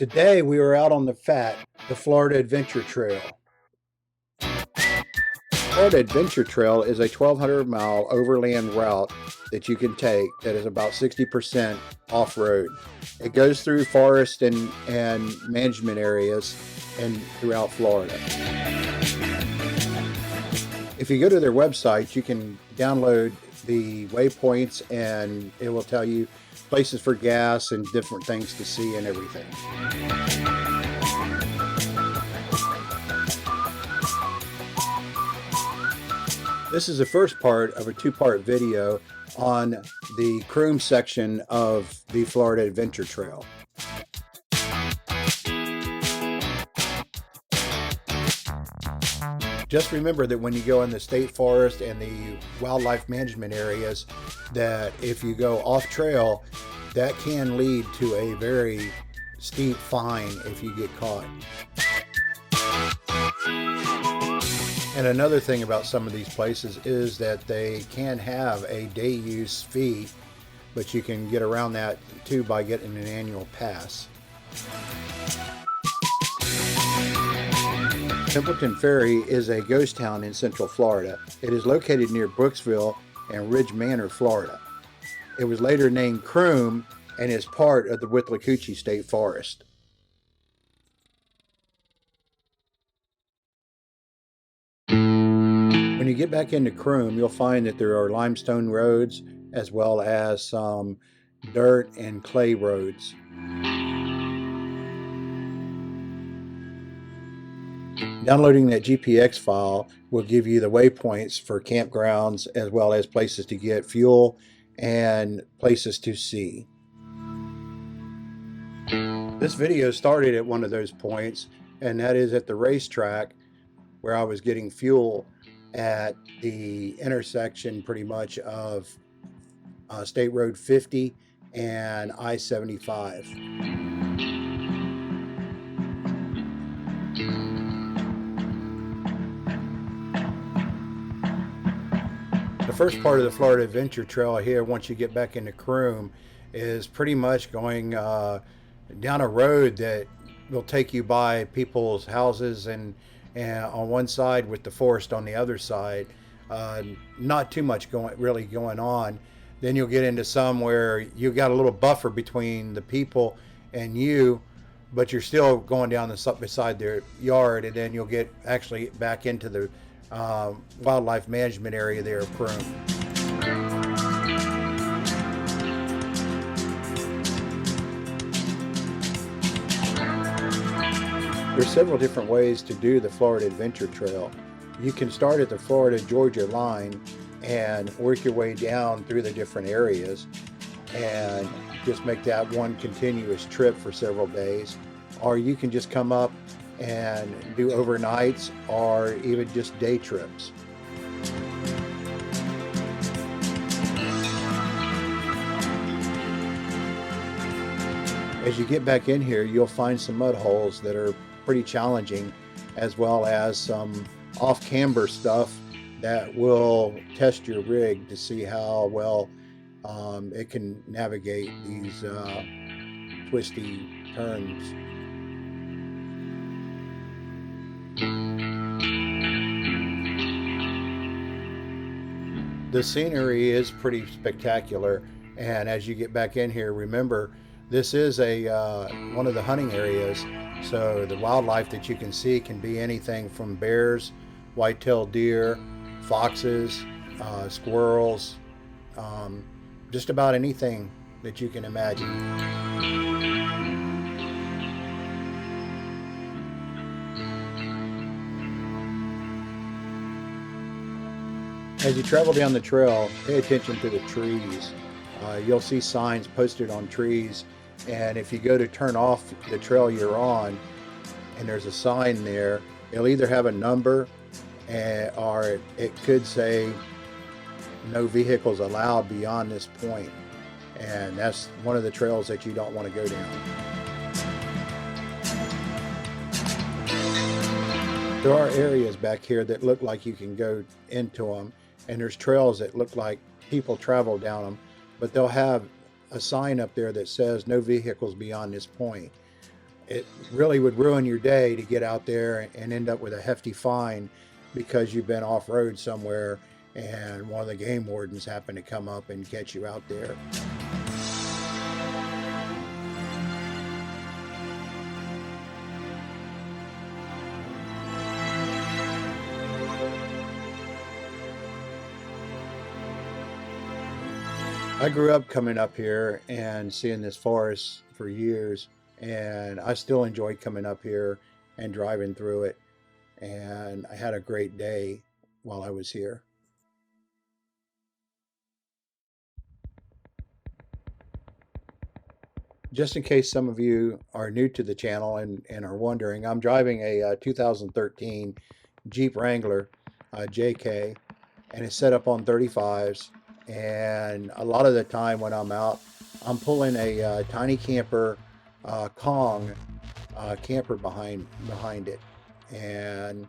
Today we are out on the f.a.t, the Florida Adventure Trail. Florida Adventure Trail is a 1,200-mile overland route that you can take that is about 60% off-road. It goes through forest and management areas and throughout Florida. If you go to their website, you can download the waypoints and it will tell you places for gas and different things to see and everything. This is the first part of a two-part video on the Croom section of the Florida Adventure Trail. Just remember that when you go in the state forest and the wildlife management areas, that if you go off trail, that can lead to a very steep fine if you get caught. And another thing about some of these places is that they can have a day use fee, but you can get around that too by getting an annual pass. Templeton Ferry is a ghost town in Central Florida. It is located near Brooksville and Ridge Manor, Florida. It was later named Croom and is part of the Withlacoochee State Forest. When you get back into Croom, you'll find that there are limestone roads as well as some dirt and clay roads. Downloading that GPX file will give you the waypoints for campgrounds as well as places to get fuel and places to see. This video started at one of those points, and that is at the racetrack where I was getting fuel at the intersection pretty much of State Road 50 and I-75. The first part of the Florida Adventure Trail here, once you get back into Croom, is pretty much going down a road that will take you by people's houses and on one side with the forest on the other side. Not too much really going on. Then you'll get into some where you've got a little buffer between the people and you, but you're still going down beside their yard, and then you'll get actually back into the wildlife management area there of Croom. There's several different ways to do the Florida Adventure Trail. You can start at the Florida-Georgia line and work your way down through the different areas and just make that one continuous trip for several days. Or you can just come up and do overnights or even just day trips. As you get back in here, you'll find some mud holes that are pretty challenging, as well as some off-camber stuff that will test your rig to see how well it can navigate these twisty turns. The scenery is pretty spectacular, and as you get back in here, remember this is one of the hunting areas, so the wildlife that you can see can be anything from bears, white-tailed deer, foxes, squirrels, just about anything that you can imagine. As you travel down the trail, pay attention to the trees. You'll see signs posted on trees, and if you go to turn off the trail you're on and there's a sign there, it'll either have a number or it could say no vehicles allowed beyond this point, and that's one of the trails that you don't want to go down. There are areas back here that look like you can go into them, and there's trails that look like people travel down them, but they'll have a sign up there that says no vehicles beyond this point. it really would ruin your day to get out there and end up with a hefty fine because you've been off road somewhere and one of the game wardens happened to come up and catch you out there. I grew up coming up here and seeing this forest for years, and I still enjoy coming up here and driving through it. And I had a great day while I was here. Just in case some of you are new to the channel and are wondering, I'm driving a 2013 Jeep Wrangler JK, and it's set up on 35s. And a lot of the time when I'm out, I'm pulling a tiny camper Kong camper behind it, and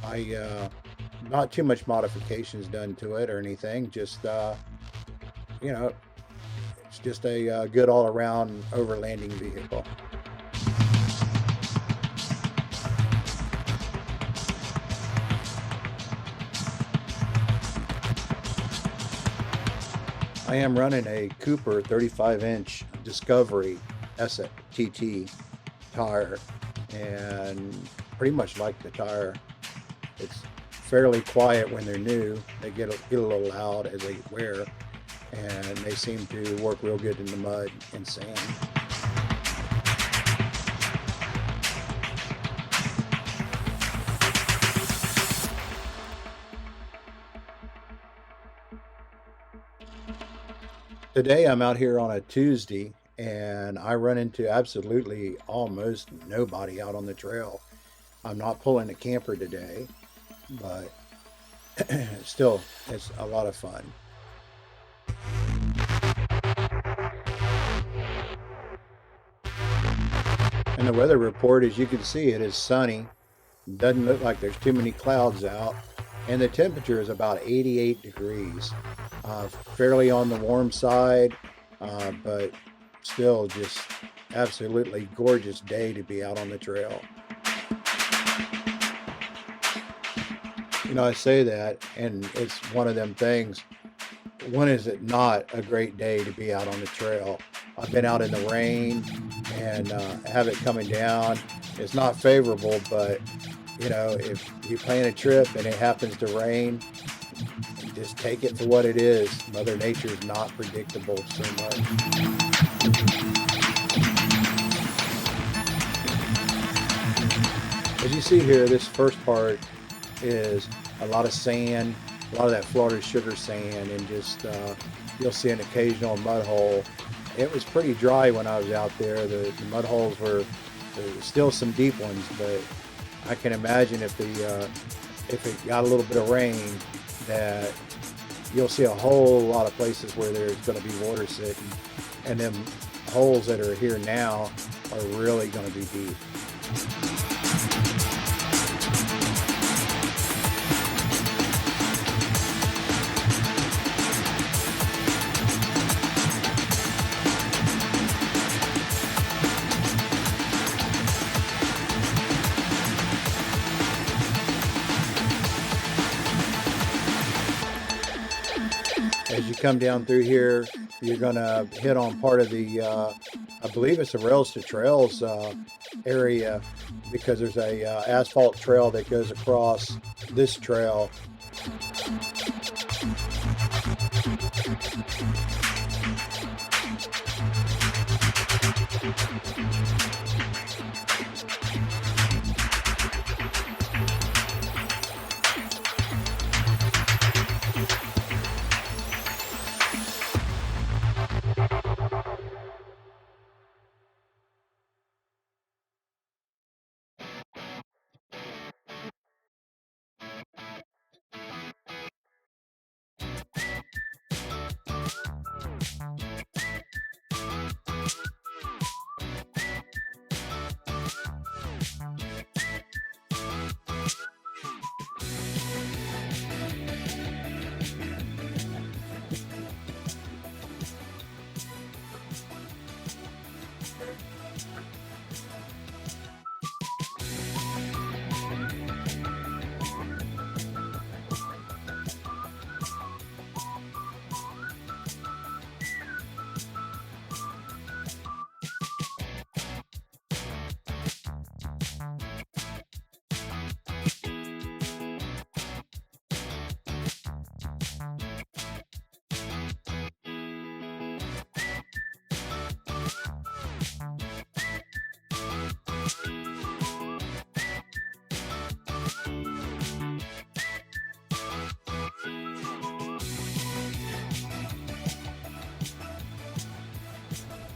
I not too much modifications done to it or anything. Just you know, it's just a good all-around overlanding vehicle. I am running a Cooper 35-inch Discovery f.a.t tire, and pretty much like the tire. It's fairly quiet when they're new. They get a little loud as they wear, and they seem to work real good in the mud and sand. Today I'm out here on a Tuesday, and I run into absolutely almost nobody out on the trail. I'm not pulling a camper today, but still, it's a lot of fun. And the weather report, as you can see, it is sunny. Doesn't look like there's too many clouds out. And the temperature is about 88 degrees. Fairly on the warm side, but still just absolutely gorgeous day to be out on the trail. You know, I say that, and it's one of them things. When is it not a great day to be out on the trail? I've been out in the rain and have it coming down. It's not favorable, but you know, if you plan a trip and it happens to rain, just take it for what it is. Mother Nature is not predictable so much. As you see here, this first part is a lot of sand, a lot of that Florida sugar sand, and just you'll see an occasional mud hole. It was pretty dry when I was out there. The mud holes were still some deep ones, but I can imagine if it got a little bit of rain, that you'll see a whole lot of places where there's going to be water sitting, and them holes that are here now are really going to be deep. As you come down through here, you're going to hit on part of the, I believe it's the Rails to Trails area, because there's a asphalt trail that goes across this trail.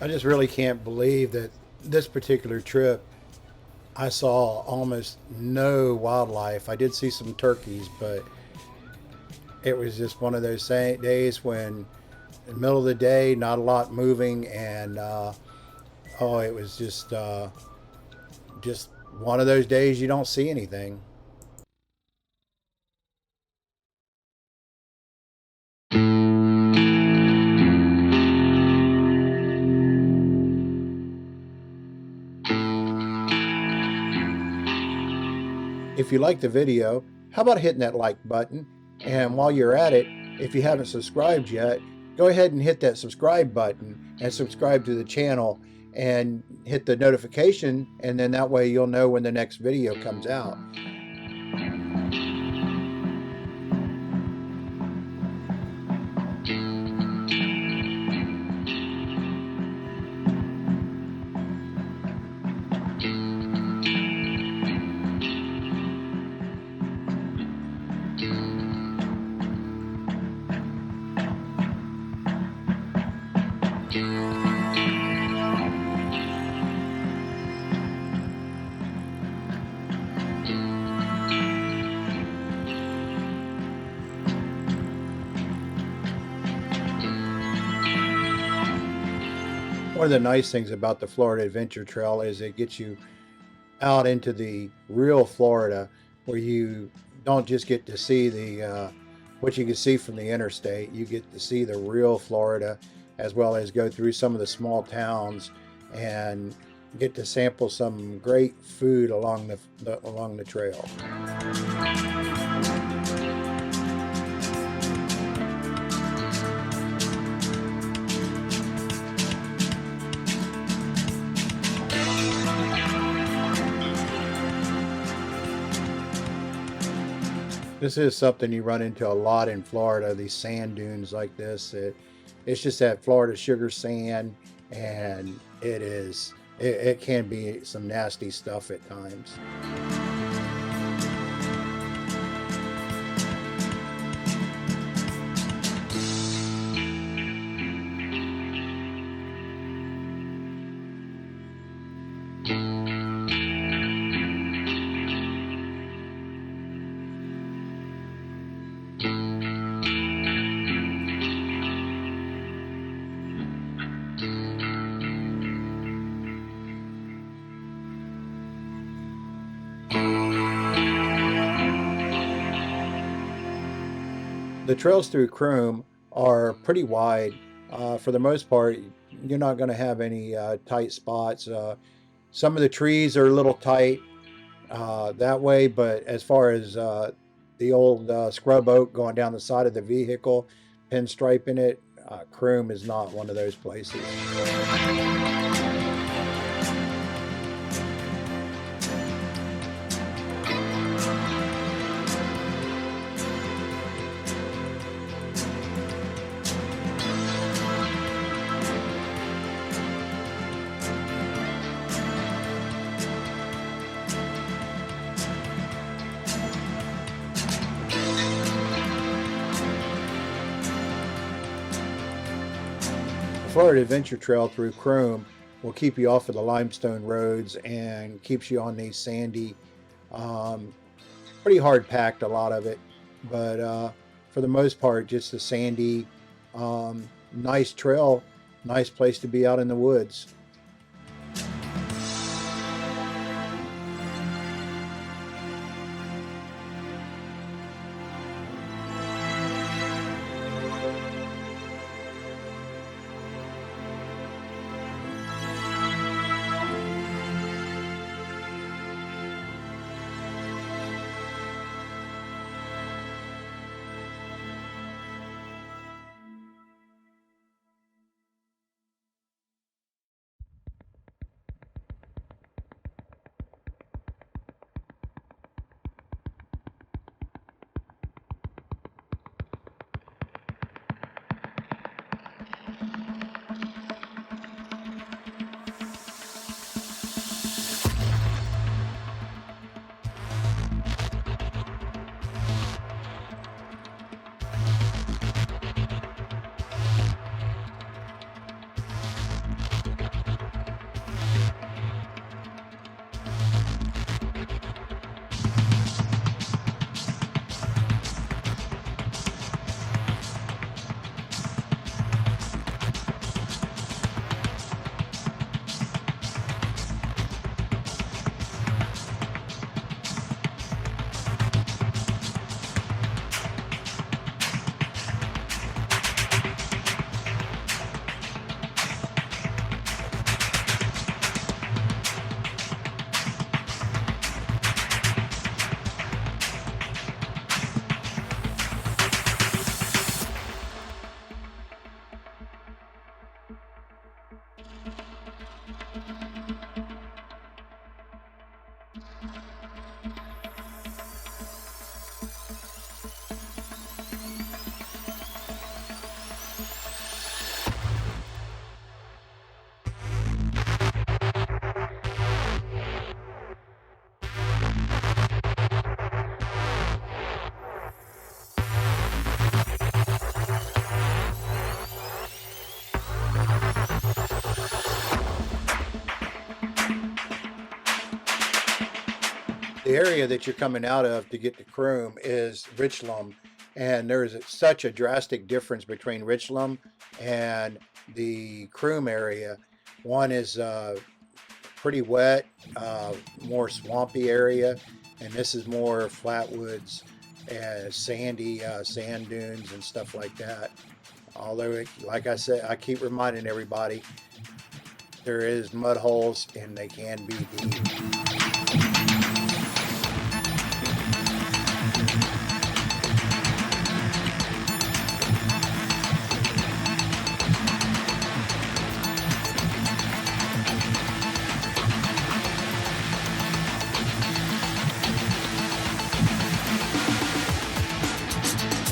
I just really can't believe that this particular trip I saw almost no wildlife. I did see some turkeys, but it was just one of those days when in the middle of the day, not a lot moving, and oh, it was just one of those days you don't see anything. If you like the video, how about hitting that like button? And while you're at it, if you haven't subscribed yet, go ahead and hit that subscribe button and subscribe to the channel and hit the notification, and then that way you'll know when the next video comes out. One of the nice things about the Florida Adventure Trail is it gets you out into the real Florida, where you don't just get to see the what you can see from the interstate. You get to see the real Florida, as well as go through some of the small towns and get to sample some great food along the trail. This is something you run into a lot in Florida, these sand dunes like this. It's just that Florida sugar sand, and it can be some nasty stuff at times. The trails through Croom are pretty wide. For the most part, you're not going to have any tight spots. Some of the trees are a little tight that way, but as far as the old scrub oak going down the side of the vehicle, pinstriping it, Croom is not one of those places. Florida Adventure Trail through Croom will keep you off of the limestone roads and keeps you on these sandy, um, pretty hard packed, a lot of it, but for the most part, just a sandy, nice trail, nice place to be out in the woods. The area that you're coming out of to get to Croom is Richland, and there's such a drastic difference between Richland and the Croom area. One is pretty wet, more swampy area, and this is more flatwoods and sandy sand dunes and stuff like that. Although, like I said, I keep reminding everybody, there is mud holes and they can be deep.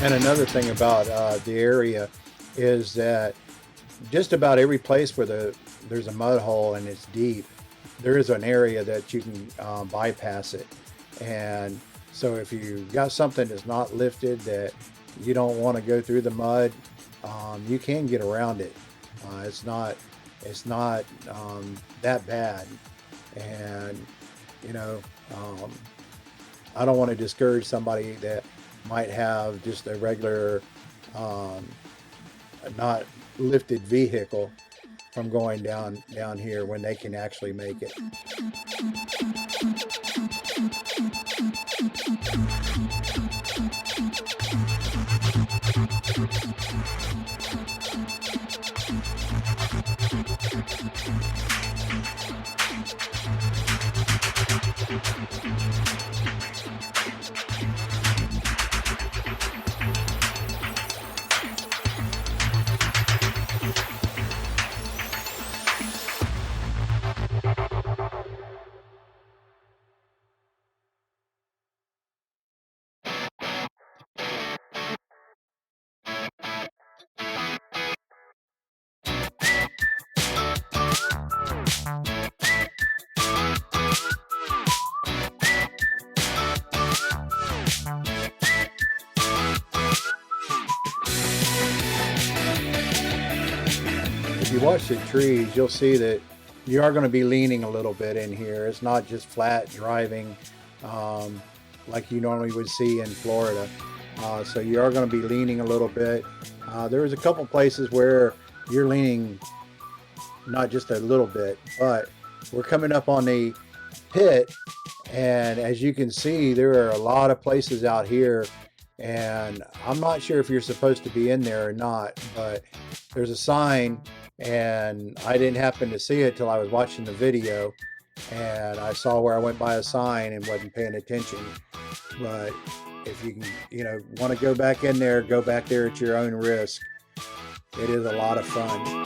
And another thing about the area is that just about every place where there's a mud hole and it's deep, there is an area that you can bypass it. And so if you got something that's not lifted, that you don't want to go through the mud, you can get around it. It's not that bad. And you know, um, I don't want to discourage somebody that might have just a regular um, not lifted vehicle from going down here when they can actually make it. If you watch the trees, you'll see that you are going to be leaning a little bit in here. It's not just flat driving um, like you normally would see in Florida. So you are going to be leaning a little bit. There's a couple places where you're leaning not just a little bit, but we're coming up on the pit, and as you can see, there are a lot of places out here, and I'm not sure if you're supposed to be in there or not, but there's a sign, and I didn't happen to see it till I was watching the video, and I saw where I went by a sign and wasn't paying attention. But if you can, want to go back in there, go back there at your own risk. It is a lot of fun.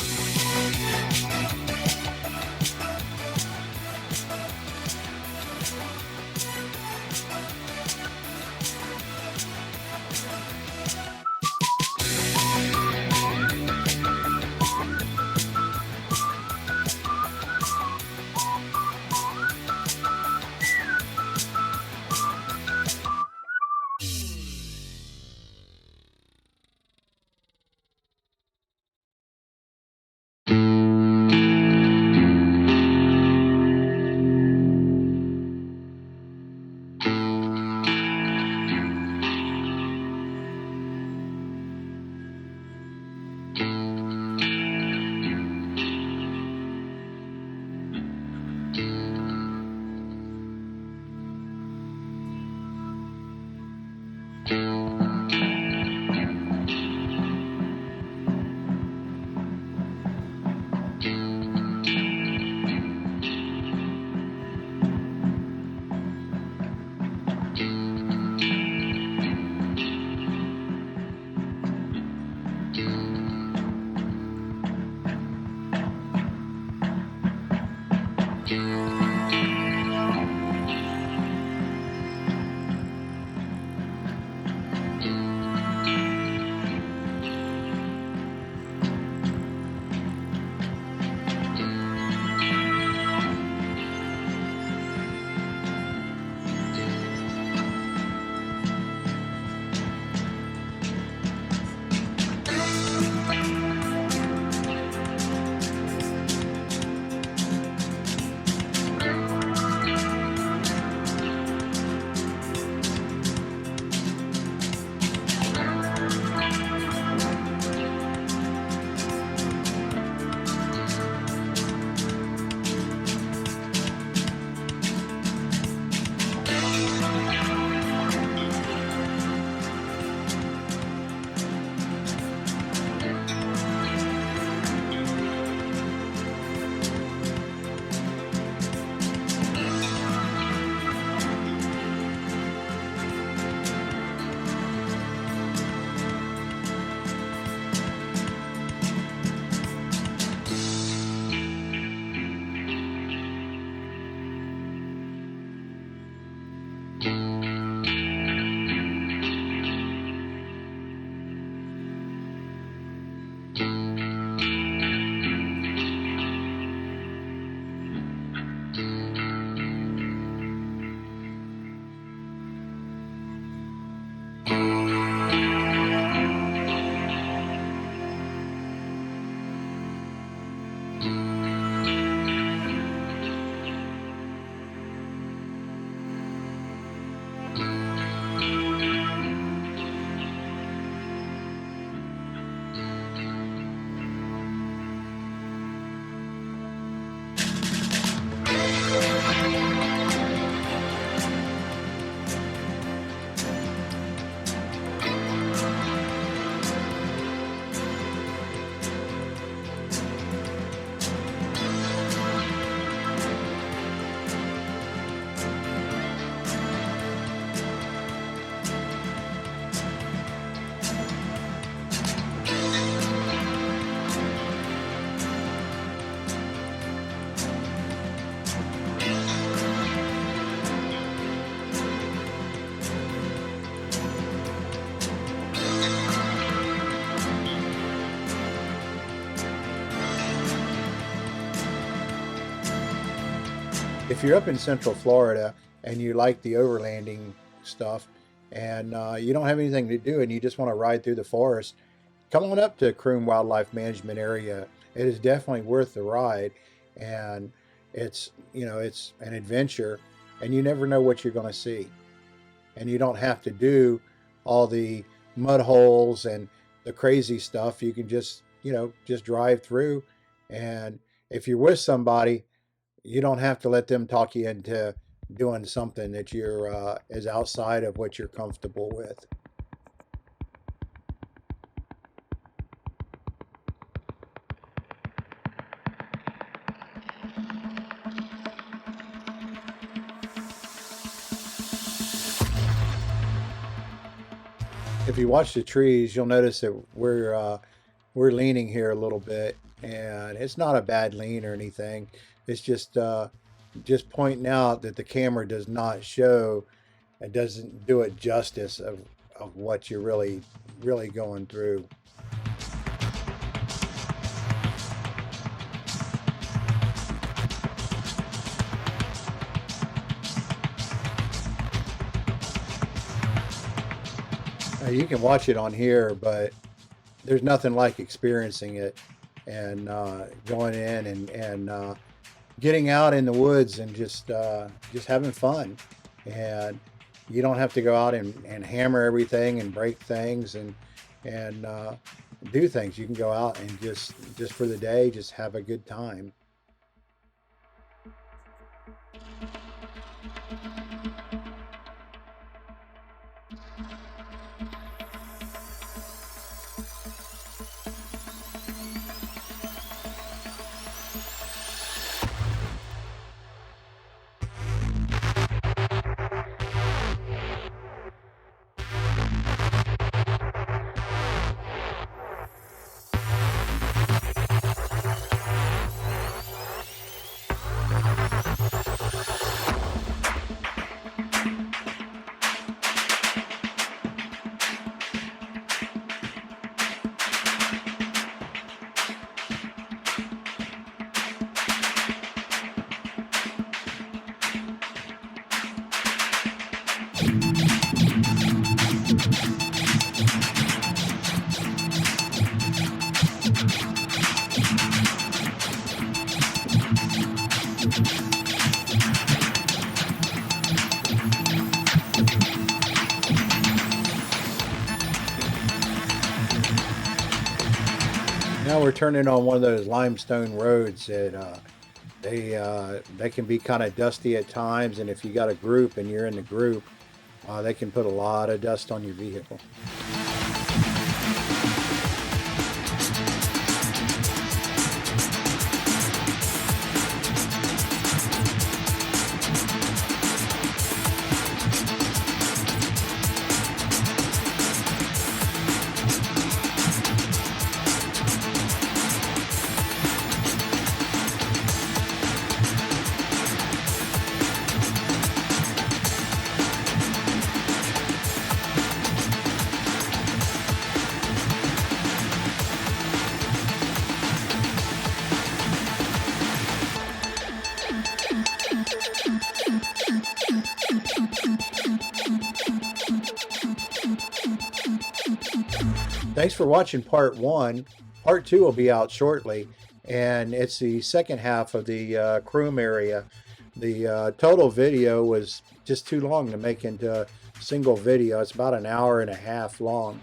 if you're up in Central Florida and you like the overlanding stuff and you don't have anything to do and you just want to ride through the forest, come on up to Croom Wildlife Management Area. It is definitely worth the ride, and it's it's an adventure, and you never know what you're going to see, and you don't have to do all the mud holes and the crazy stuff. You can just just drive through, and if you're with somebody, you don't have to let them talk you into doing something that is outside of what you're comfortable with. If you watch the trees, you'll notice that we're leaning here a little bit, and it's not a bad lean or anything. It's just pointing out that the camera does not show, it doesn't do it justice of what you're really going through. You can watch it on here, but there's nothing like experiencing it and going in and getting out in the woods and just having fun. And you don't have to go out and hammer everything and break things and do things. You can go out and just for the day, just have a good time. Now we're turning on one of those limestone roads that they can be kind of dusty at times, and if you got a group and you're in the group, they can put a lot of dust on your vehicle. Thanks for watching part one. Part two will be out shortly, and it's the second half of the Croom area. The total video was just too long to make into a single video. It's about an hour and a half long.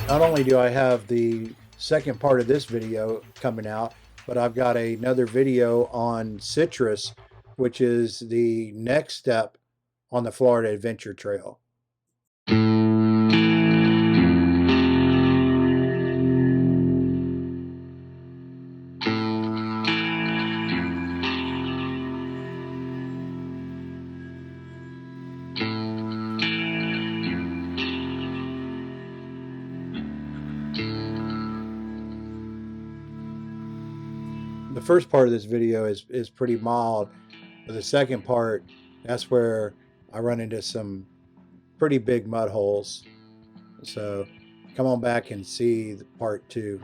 Not only do I have the second part of this video coming out, but I've got another video on cypress, which is the next step on the Florida Adventure Trail. The first part of this video is pretty mild, but the second part, that's where I run into some pretty big mud holes. So come on back and see part two.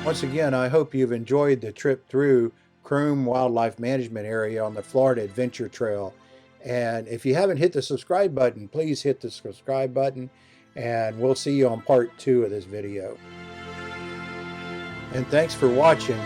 Once again, I hope you've enjoyed the trip through Croom Wildlife Management Area on the Florida Adventure Trail. And if you haven't hit the subscribe button, please hit the subscribe button, and we'll see you on part 2 of this video. And thanks for watching.